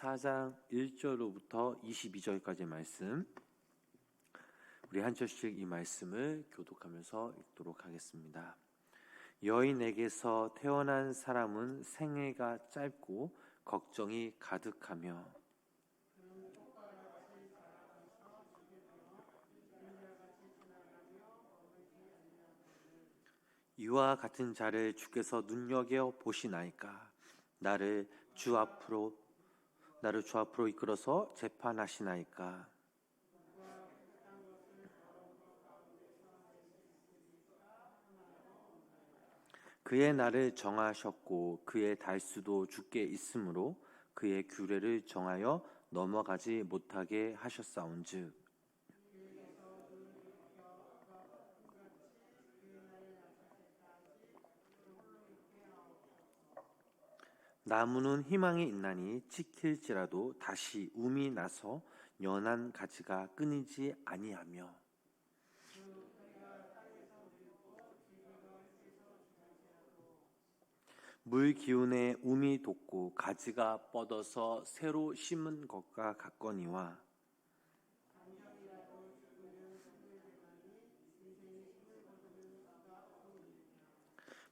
4장 1절로부터 22절까지의 말씀, 우리 한 절씩 이 말씀을 교독하면서 읽도록 하겠습니다. 여인에게서 태어난 사람은 생애가 짧고 걱정이 가득하며 이와 같은 자를 주께서 눈여겨 보시나이까. 나를 주 앞으로 이끌어서 재판하시나이까. 그의 날을 정하셨고 그의 달수도 주께 있으므로 그의 규례를 정하여 넘어가지 못하게 하셨사온즉 나무는 희망이 있나니 지킬지라도 다시 움이 나서 연한 가지가 끊이지 아니하며 물 기운에 움이 돋고 가지가 뻗어서 새로 심은 것과 같거니와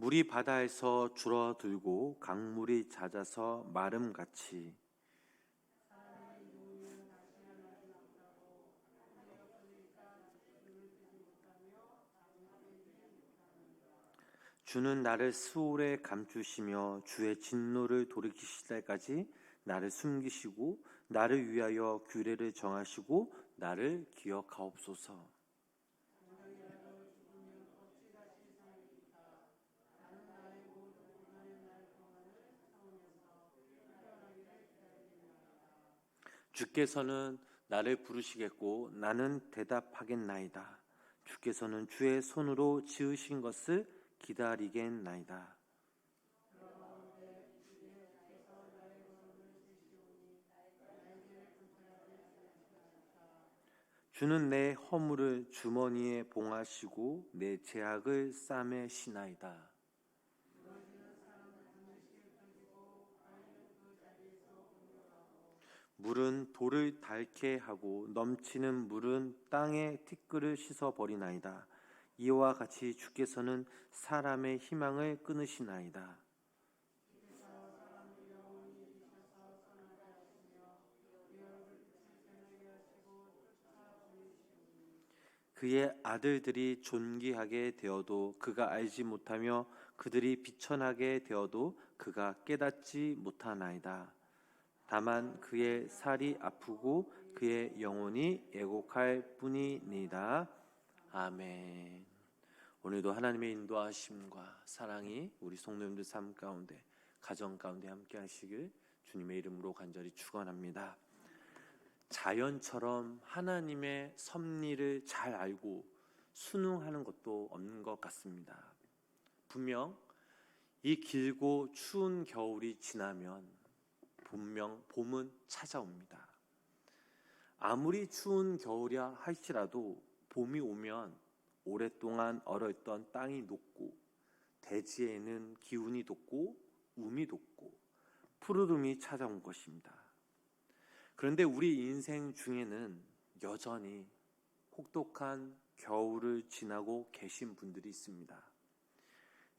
물이 바다에서 줄어들고 강물이 잦아서 마름같이 주는 나를 수월에 감추시며 주의 진노를 돌이키실 때까지 나를 숨기시고 나를 위하여 규례를 정하시고 나를 기억하옵소서. 주께서는 나를 부르시겠고 나는 대답하겠나이다. 주께서는 주의 손으로 지으신 것을 기다리겠나이다. 주는 내 허물을 주머니에 봉하시고 내 죄악을 쌈에 시나이다. 물은 돌을 닳게 하고 넘치는 물은 땅의 티끌을 씻어버리나이다. 이와 같이 주께서는 사람의 희망을 끊으시나이다. 그의 아들들이 존귀하게 되어도 그가 알지 못하며 그들이 비천하게 되어도 그가 깨닫지 못하나이다. 다만 그의 살이 아프고 그의 영혼이 애곡할 뿐이니이다. 아멘. 오늘도 하나님의 인도하심과 사랑이 우리 성도님들 삶 가운데, 가정 가운데 함께 하시길 주님의 이름으로 간절히 축원합니다. 자연처럼 하나님의 섭리를 잘 알고 순응하는 것도 없는 것 같습니다. 분명 이 길고 추운 겨울이 지나면 분명 봄은 찾아옵니다. 아무리 추운 겨울이라 할지라도 봄이 오면 오랫동안 얼어있던 땅이 녹고 대지에는 기운이 돋고 움이 돋고 푸르름이 찾아온 것입니다. 그런데 우리 인생 중에는 여전히 혹독한 겨울을 지나고 계신 분들이 있습니다.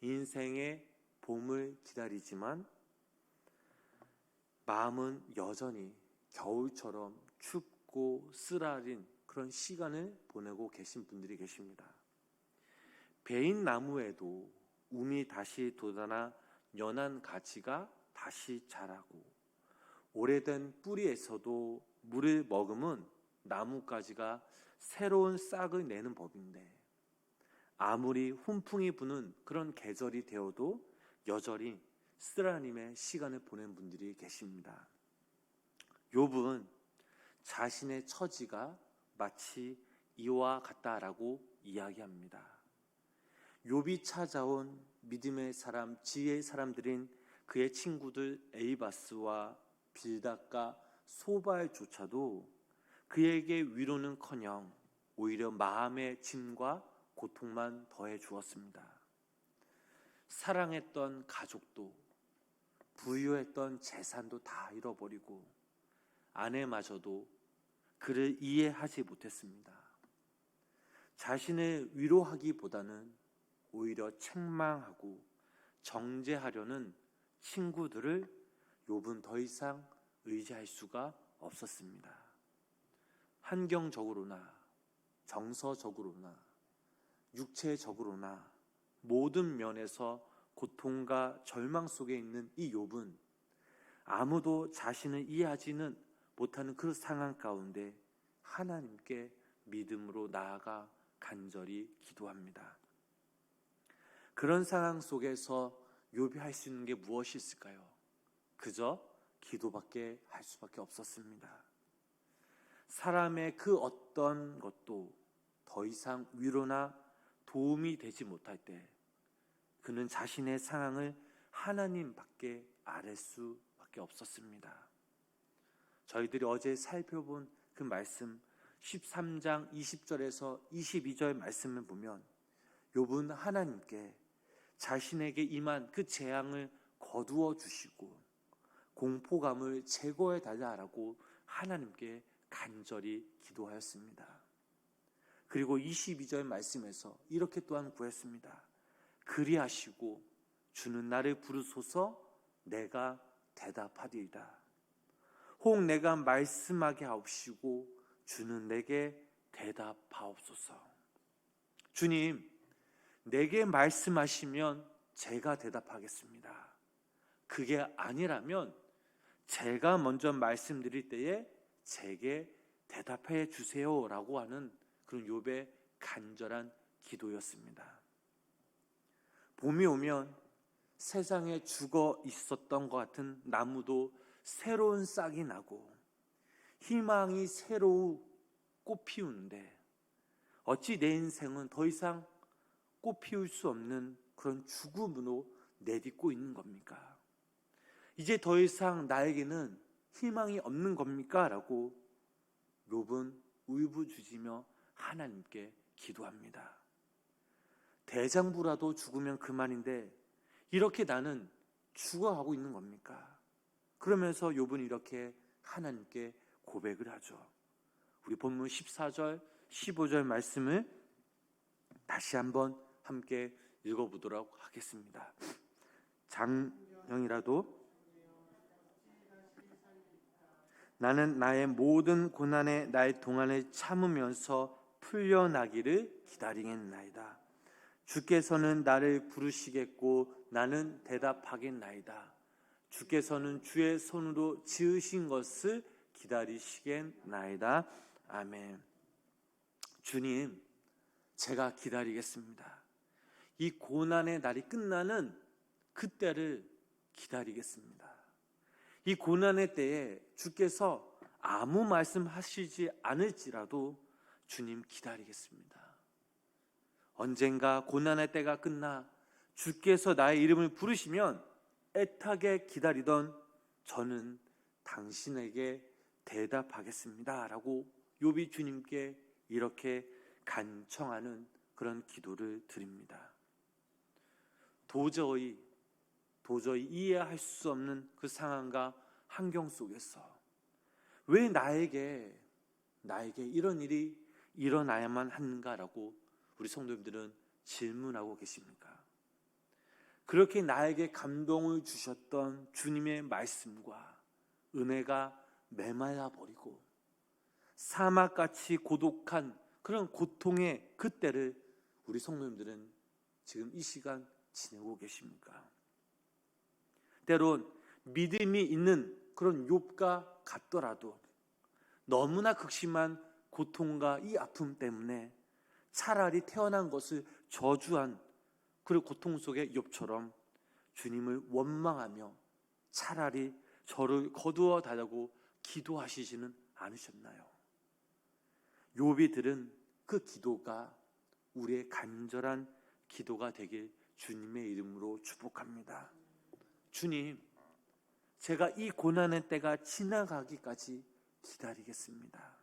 인생의 봄을 기다리지만 마음은 여전히 겨울처럼 춥고 쓰라린 그런 시간을 보내고 계신 분들이 계십니다. 베인 나무에도 움이 다시 돋아나 연한 가지가 다시 자라고 오래된 뿌리에서도 물을 머금은 나뭇가지가 새로운 싹을 내는 법인데 아무리 훈풍이 부는 그런 계절이 되어도 여전히 쓰라림의 시간을 보낸 분들이 계십니다. 욥은 자신의 처지가 마치 이와 같다라고 이야기합니다. 욥이 찾아온 믿음의 사람, 지혜의 사람들인 그의 친구들 엘리바스와 빌닷과 소발조차도 그에게 위로는커녕 오히려 마음의 짐과 고통만 더해 주었습니다. 사랑했던 가족도 부유했던 재산도 다 잃어버리고 아내마저도 그를 이해하지 못했습니다. 자신을 위로하기보다는 오히려 책망하고 정죄하려는 친구들을 욥은 더 이상 의지할 수가 없었습니다. 환경적으로나 정서적으로나 육체적으로나 모든 면에서 고통과 절망 속에 있는 이 욥은 아무도 자신을 이해하지는 못하는 그 상황 가운데 하나님께 믿음으로 나아가 간절히 기도합니다. 그런 상황 속에서 욥이 할 수 있는 게 무엇이 있을까요? 그저 기도밖에 할 수밖에 없었습니다. 사람의 그 어떤 것도 더 이상 위로나 도움이 되지 못할 때 그는 자신의 상황을 하나님밖에 아뢰 수밖에 없었습니다. 저희들이 어제 살펴본 그 말씀 13장 20절에서 22절 말씀을 보면 욥은 하나님께 자신에게 임한 그 재앙을 거두어 주시고 공포감을 제거해 달라고 하나님께 간절히 기도하였습니다. 그리고 22절 말씀에서 이렇게 또한 구했습니다. 그리하시고 주는 나를 부르소서 내가 대답하리이다. 혹 내가 말씀하게 하옵시고 주는 내게 대답하옵소서. 주님, 내게 말씀하시면 제가 대답하겠습니다. 그게 아니라면 제가 먼저 말씀드릴 때에 제게 대답해 주세요라고 하는 그런 욥의 간절한 기도였습니다. 봄이 오면 세상에 죽어 있었던 것 같은 나무도 새로운 싹이 나고 희망이 새로 꽃 피우는데 어찌 내 인생은 더 이상 꽃 피울 수 없는 그런 죽음으로 내딛고 있는 겁니까? 이제 더 이상 나에게는 희망이 없는 겁니까? 라고 욥은 울부짖으며 하나님께 기도합니다. 대장부라도 죽으면 그만인데 이렇게 나는 죽어가고 있는 겁니까? 그러면서 욥은 이렇게 하나님께 고백을 하죠. 우리 본문 14절, 15절 말씀을 다시 한번 함께 읽어보도록 하겠습니다. 장형이라도 나는 나의 모든 고난에 나의 동안을 참으면서 풀려나기를 기다리겠나이다. 주께서는 나를 부르시겠고 나는 대답하겠나이다. 주께서는 주의 손으로 지으신 것을 기다리시겠나이다. 아멘. 주님, 제가 기다리겠습니다. 이 고난의 날이 끝나는 그때를 기다리겠습니다. 이 고난의 때에 주께서 아무 말씀하시지 않을지라도 주님 기다리겠습니다. 언젠가 고난의 때가 끝나 주께서 나의 이름을 부르시면 애타게 기다리던 저는 당신에게 대답하겠습니다 라고 욥이 주님께 이렇게 간청하는 그런 기도를 드립니다. 도저히 이해할 수 없는 그 상황과 환경 속에서 왜 나에게 이런 일이 일어나야만 하는가라고 우리 성도님들은 질문하고 계십니까? 그렇게 나에게 감동을 주셨던 주님의 말씀과 은혜가 메말라 버리고 사막같이 고독한 그런 고통의 그때를 우리 성도님들은 지금 이 시간 지내고 계십니까? 때론 믿음이 있는 그런 욥과 같더라도 너무나 극심한 고통과 이 아픔 때문에 차라리 태어난 것을 저주한 그 고통 속의 욥처럼 주님을 원망하며 차라리 저를 거두어 달라고 기도하시지는 않으셨나요? 욥이 들은 그 기도가 우리의 간절한 기도가 되길 주님의 이름으로 축복합니다. 주님, 제가 이 고난의 때가 지나가기까지 기다리겠습니다.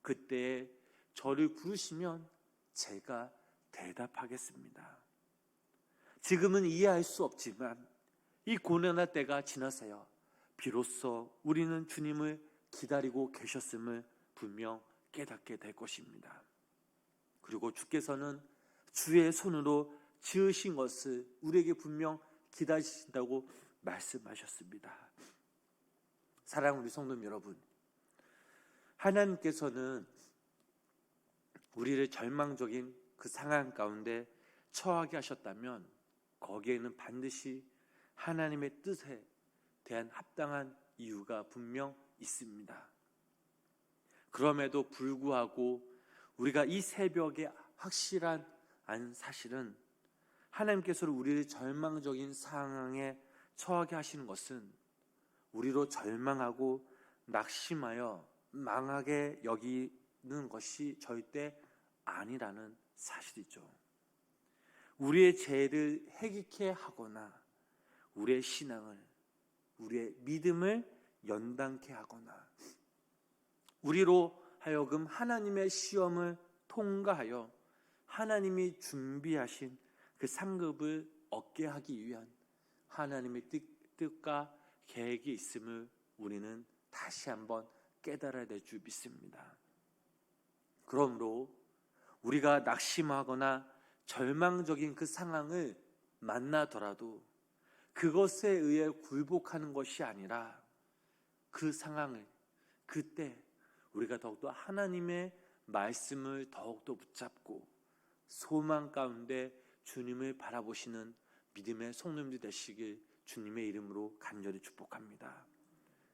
그때에 저를 부르시면 제가 대답하겠습니다. 지금은 이해할 수 없지만 이 고난의 때가 지나서야 비로소 우리는 주님을 기다리고 계셨음을 분명 깨닫게 될 것입니다. 그리고 주께서는 주의 손으로 지으신 것을 우리에게 분명 기다리신다고 말씀하셨습니다. 사랑하는 우리 성도 여러분, 하나님께서는 우리를 절망적인 그 상황 가운데 처하게 하셨다면 거기에는 반드시 하나님의 뜻에 대한 합당한 이유가 분명 있습니다. 그럼에도 불구하고 우리가 이 새벽에 확실한 사실은 하나님께서 우리를 절망적인 상황에 처하게 하시는 것은 우리로 절망하고 낙심하여 망하게 여기는 것이 절대 아니라는 사실이죠. 우리의 죄를 해결케 하거나 우리의 신앙을, 우리의 믿음을 연단케 하거나 우리로 하여금 하나님의 시험을 통과하여 하나님이 준비하신 그 상급을 얻게 하기 위한 하나님의 뜻과 계획이 있음을 우리는 다시 한번 깨달아야 될 줄 믿습니다. 그러므로 우리가 낙심하거나 절망적인 그 상황을 만나더라도 그것에 의해 굴복하는 것이 아니라 그 상황을, 그때 우리가 더욱더 하나님의 말씀을 더욱더 붙잡고 소망 가운데 주님을 바라보시는 믿음의 성도님들 되시길 주님의 이름으로 간절히 축복합니다.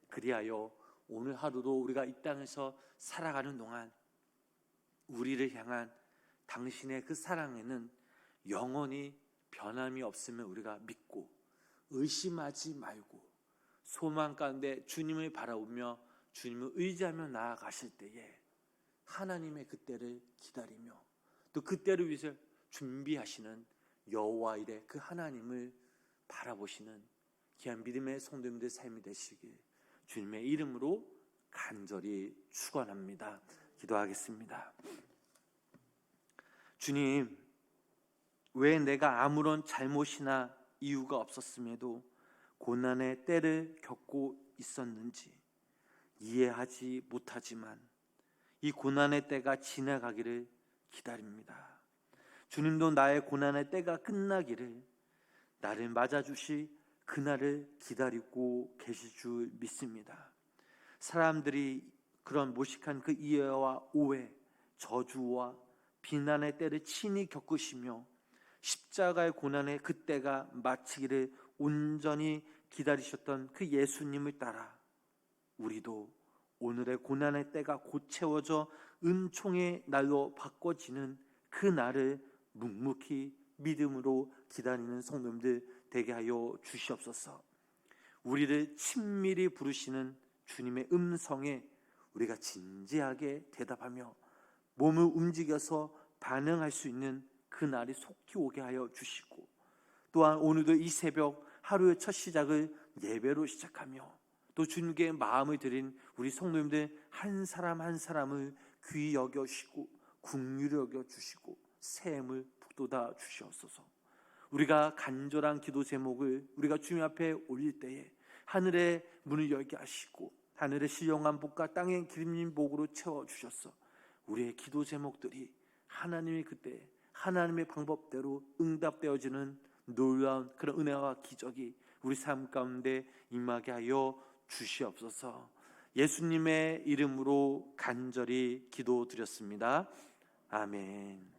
그리하여 오늘 하루도 우리가 이 땅에서 살아가는 동안 우리를 향한 당신의 그 사랑에는 영원히 변함이 없음을 우리가 믿고 의심하지 말고 소망 가운데 주님을 바라보며 주님을 의지하며 나아가실 때에 하나님의 그때를 기다리며 또 그때를 위해서 준비하시는 여호와 일의 그 하나님을 바라보시는 귀한 믿음의 성도님들 삶이 되시길 주님의 이름으로 간절히 축원합니다. 기도하겠습니다. 주님, 왜 내가 아무런 잘못이나 이유가 없었음에도 고난의 때를 겪고 있었는지 이해하지 못하지만 이 고난의 때가 지나가기를 기다립니다. 주님도 나의 고난의 때가 끝나기를, 나를 맞아주실 그날을 기다리고 계실 줄 믿습니다. 사람들이 그런 무식한 그 이해와 오해, 저주와 비난의 때를 친히 겪으시며 십자가의 고난의 그 때가 마치기를 온전히 기다리셨던 그 예수님을 따라 우리도 오늘의 고난의 때가 곧 채워져 은총의 날로 바꿔지는 그 날을 묵묵히 믿음으로 기다리는 성도님들 되게 하여 주시옵소서. 우리를 친밀히 부르시는 주님의 음성에 우리가 진지하게 대답하며 몸을 움직여서 반응할 수 있는 그 날이 속히 오게 하여 주시고, 또한 오늘도 이 새벽 하루의 첫 시작을 예배로 시작하며 또 주님께 마음을 드린 우리 성도님들 한 사람 한 사람을 귀히 여겨주시고 긍휼히 여겨주시고 샘을 북돋아 주시옵소서. 우리가 간절한 기도 제목을 우리가 주님 앞에 올릴 때에 하늘의 문을 열게 하시고 하늘의 신령한 복과 땅의 기름진 복으로 채워주셔서 우리의 기도 제목들이 하나님의 그때 하나님의 방법대로 응답되어지는 놀라운 그런 은혜와 기적이 우리 삶 가운데 임하게 하여 주시옵소서. 예수님의 이름으로 간절히 기도드렸습니다. 아멘.